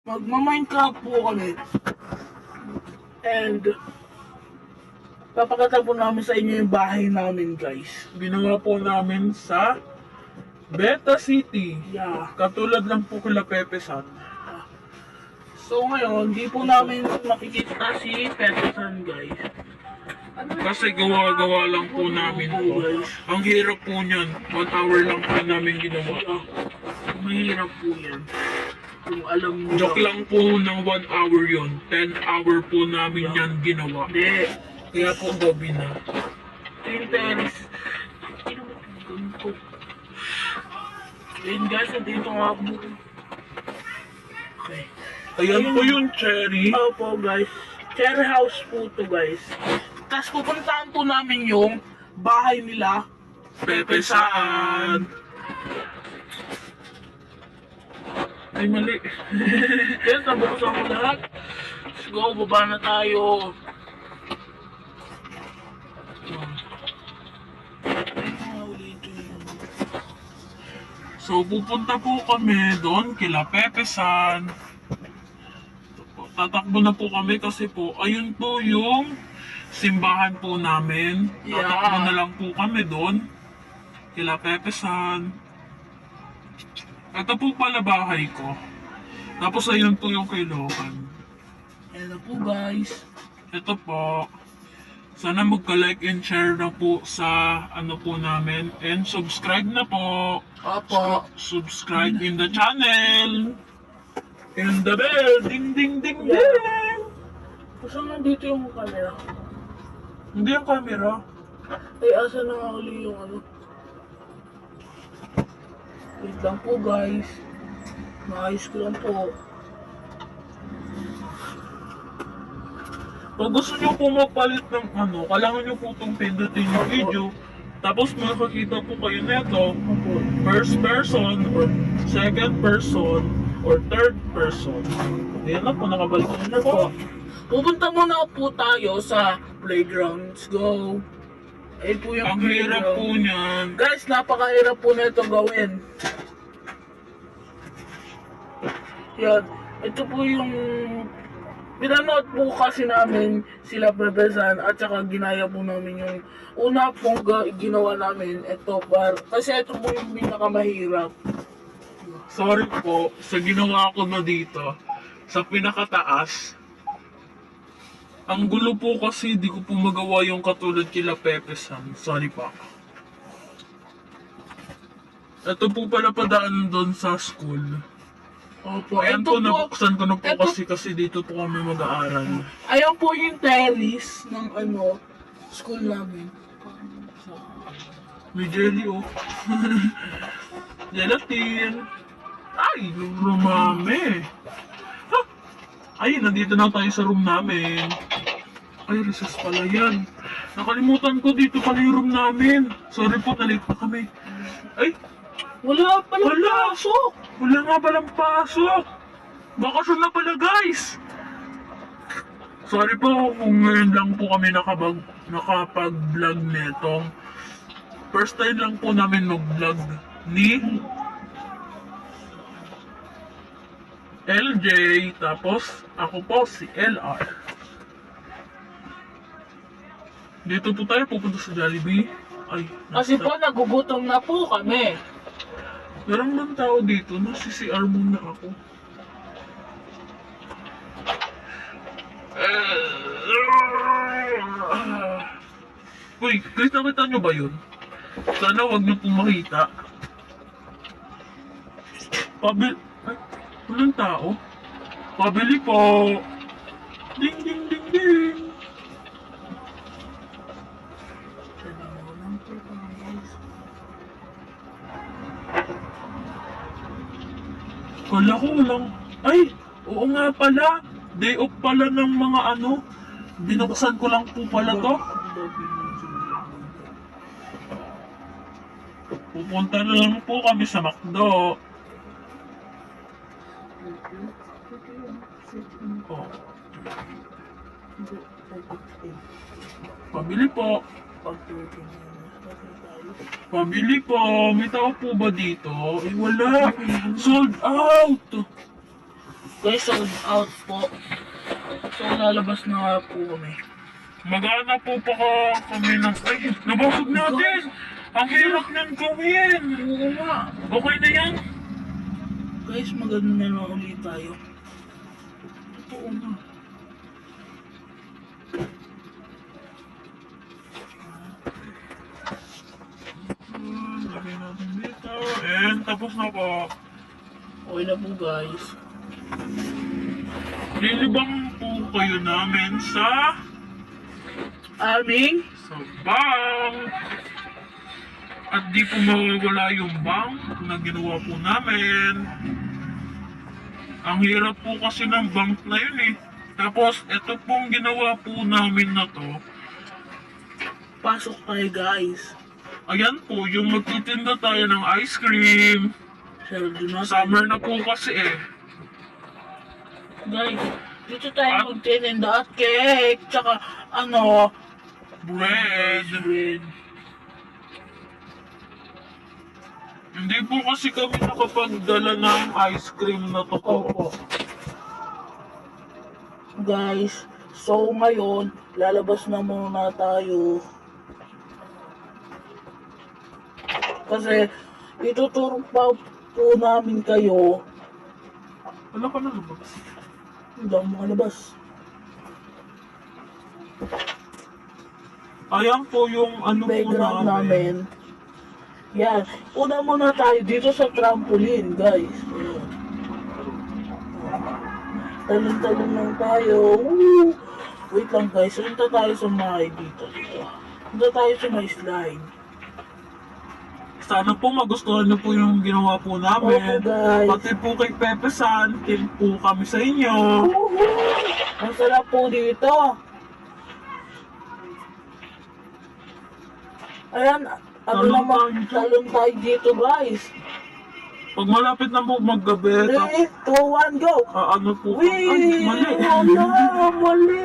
Magma-Minecraft po kami. And papakita po namin sa inyo yung bahay namin, guys. Ginawa po namin sa Beta City. Yeah. Katulad lang po kila Pepe San. So ngayon, di po namin makikita si Peterson, guys. Kasi gawa-gawa lang po namin po. Ang hirap po niyan. 1 hour lang po namin ginawa. Mahirap po yan. Kung alam mo. Joke lang po ng 1 hour yun. 10 hour po namin yan ginawa. Hindi. Kaya po gabi na. Yung terrace. Ayun guys, dito nga po. Okay. Ayan po yung cherry. Opo guys. Cherry house po to guys. Tapos pupuntahan po namin yung bahay nila. Pepe San. Ay, mali. Yes, nabuksan ko lahat. Let's go, baba na tayo. So, pupunta po kami doon kila Pepe San. Tatakbo na po kami kasi po, ayun po yung simbahan po namin. Tatakbo na lang po kami doon kila Pepe San. Ito po pala bahay ko. Tapos ayun po yung kay Lohan. Hello po guys. Ito po. Sana magka-like and share na po sa ano po namin. And subscribe na po. Opo. Subscribe in the channel. And the bell. Ding ding ding ding. Saan nandito yung camera? Hindi ang camera. Ay, asa na nga uli yung ano? Wait lang po guys. Maayos ko lang po. Pag gusto nyo po magpalit ng ano, kailangan nyo po itong pindutin yung video. Tapos makakita po kayo neto. First person, or second person, or third person. Ayan na po, nakabalik na po. Pupunta muna po tayo sa playground. Let's go. Ayun po yung Ang hirap po niyan. Guys, napakahirap po na ito gawin. Yan. Ito po yung pinanood po kasi namin sila Pepe San at saka ginaya po namin yung una pong ginawa namin. Ito kasi ito po yung pinakamahirap. Sorry po sa ginawa ko na dito. Sa pinakataas. Ang gulo po kasi di ko po magawa yung katulad kila Pepe San. Sorry pa. Ito po pala padaan doon sa school. Opo. Ayan Ito po, nabuksan ko na po ito- kasi dito po kami mag-aaral. Ayan po yung terrace ng ano, school namin. May jelly oh. Gelatin. Ay, lumami. Ay, nandito na tayo sa room namin. Ay, recess pala yan. Nakalimutan ko dito pala yung room namin. Sorry po, nalate na kami. Ay, Wala pala Wala! pasok! wala nga palang pasok. Bakasyon na pala, guys. Sorry po kung ngayon lang po kami nakapag-vlog netong. First time lang po namin mag-vlog ni LJ, tapos ako po si LR. Dito po tayo pupunta sa Jollibee. Ay, Kasi po nagugutom na po kami. meron bang tao dito? Nasi-CR muna ako. Uy, guys, nakita nyo ba yun? Sana wag nyo pong makita. Ay, walang tao. Pabili po. Ding, ding, ding, ding. Kala ko walang... Ay! Oo nga pala! Day off pala ng mga ano. Binuksan ko lang po pala to. Pupunta na lang po kami sa McDo. Oh. Pabili po. Pabili po. May tao po ba dito? Eh wala. Sold out. Guys, sold out po. So, lalabas na nga po kami. Magana po pa kami ng... Ay, nabasag natin! Ang hirap nang gawin! Oo nga. Okay na yan? Guys, maganda na ulit tayo. Oo na. Lagay natin dito. And tapos na po. Okay na po guys. Lilibang po kayo namin sa Aming bank. At di po mawawala yung bank na ginawa po namin. Ang hirap po kasi ng bank na yun eh. Tapos ito pong ginawa po namin na to. pasok tayo guys. Ayan po, yung magtitinda tayo ng ice cream. Sweldo na tayo. Summer na po kasi eh. Guys, dito tayo magtitinda at cake. Tsaka ano, Bread. bread. Hindi po kasi kami nakapagdala ng ice cream na to po. Opo. Guys, so ngayon, lalabas na muna tayo. Kasi, ituturo pa po namin kayo. Ano ka na lumabas? Hindi ako makalabas. Ayan po yung ano po Background namin. namin. Yan. Una muna tayo dito sa trampoline, guys. Talon-talon lang tayo. Woo! Wait lang guys, punta tayo sa may dito. Punta tayo sa may slide. Sana po magustuhan niyo po yung ginawa po namin. Opo, guys. Pati po kay Pepe San, team po kami sa inyo. Woohoo! Ang sarap po dito. Ayan, ano Talon naman, tayo. talon tayo dito guys. Pag malapit na po maggabi, 3, 2, 1, go! ano po, Wee! mali. Wala, mali!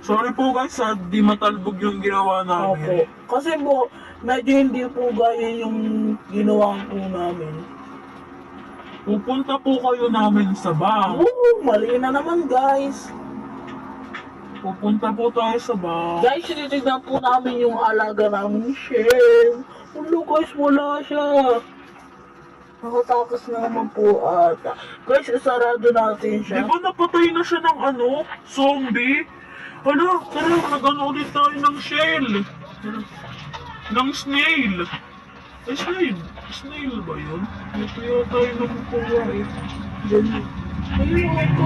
Sorry po guys, di matalbog yung ginawa Opo. namin. Kasi po, medyo hindi po gaya yung ginawa po namin. Pupunta po kayo namin sa bank. Mali na naman guys. Pupunta po tayo sa bank. Guys, tinitignan po namin yung alaga namin, Shell. Ulo guys, wala siya. Nakatakas na naman po ata. Guys, isarado natin Di siya. ba napatay na siya ng zombie? Hala, tara, nag-ano ulit tayo ng shell. Ng snail. Ay, snail. Snail ba yun? Ito yata yung nakukuha eh. Ganyan. Ayun, ito.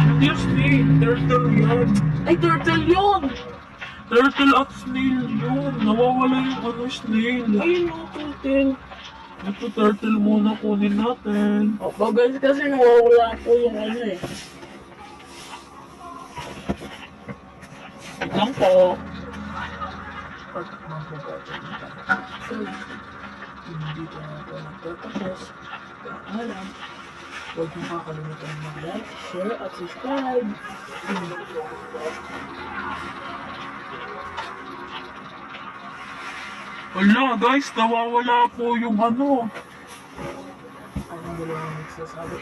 Hindi yung snail, turtle yan. Ay, turtle yun! Turtle at snail yun. Nawawala yung snail. Ayun, yung turtle. Ito turtle muna kunin natin. Opo guys, kasi nawawala po yung ano eh. Wait lang po. So, hindi ko na ito nagtatapos. Alam, huwag niyo kakalimutan mag-like, share, at subscribe. Wala guys, nawawala po yung ano. Anong dalawang nagsasabi?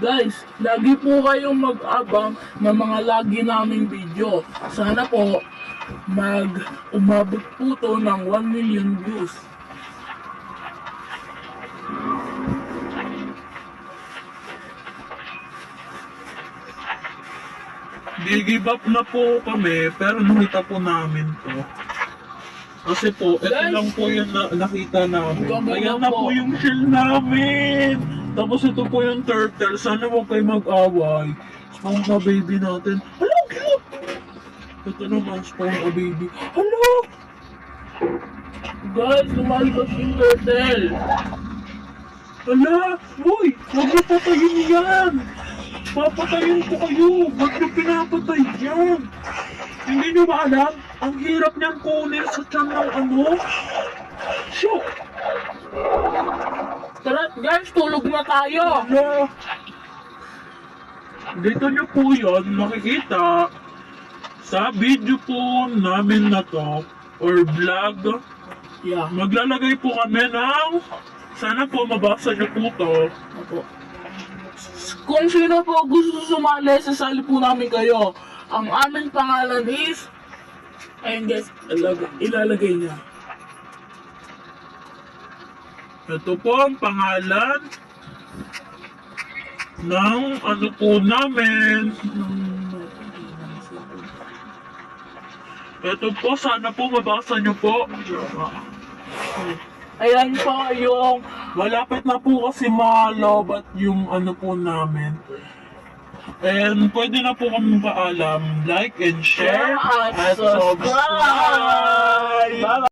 Guys, lagi po kayong mag-abang ng mga lagi naming video. Sana po umabot po to ng 1 million views. Give up na po kami, pero nakita po namin to. Kasi po, ito Guys! lang po yung nakita namin. Gagawin Ayan na na po po. yung shell namin. Tapos ito po yung turtle. Sana huwag kayo mag-away. Spawn na baby natin. Hello, cute! Ito naman, spawn na baby. Hello! Guys, lumalabas yung turtle. Hala! Uy! Huwag niyo patayin yan! Papatayin ko kayo! Huwag niyo pinapatay yan! Hindi niyo ba alam? Ang hirap niyan kunin sa tiyan ng Shoot! Tara, guys, tulog na tayo. Hala! Dito niyo po yan makikita sa video po namin na to, or vlog, Yeah. maglalagay po kami ng, sana po mabasa niyo po to. Opo. Kung sino po gusto sumali, sasali po namin kayo. Ang aming pangalan is, ayun guys, ilalagay niya. Ito po ang pangalan ng ano po namin. Ito po, sana po mabasa niyo po. Ayan po yung, Malapit na po kasi malobat yung ano po namin. And pwede na po kami paalam. Like and share at at subscribe. subscribe. Bye-bye.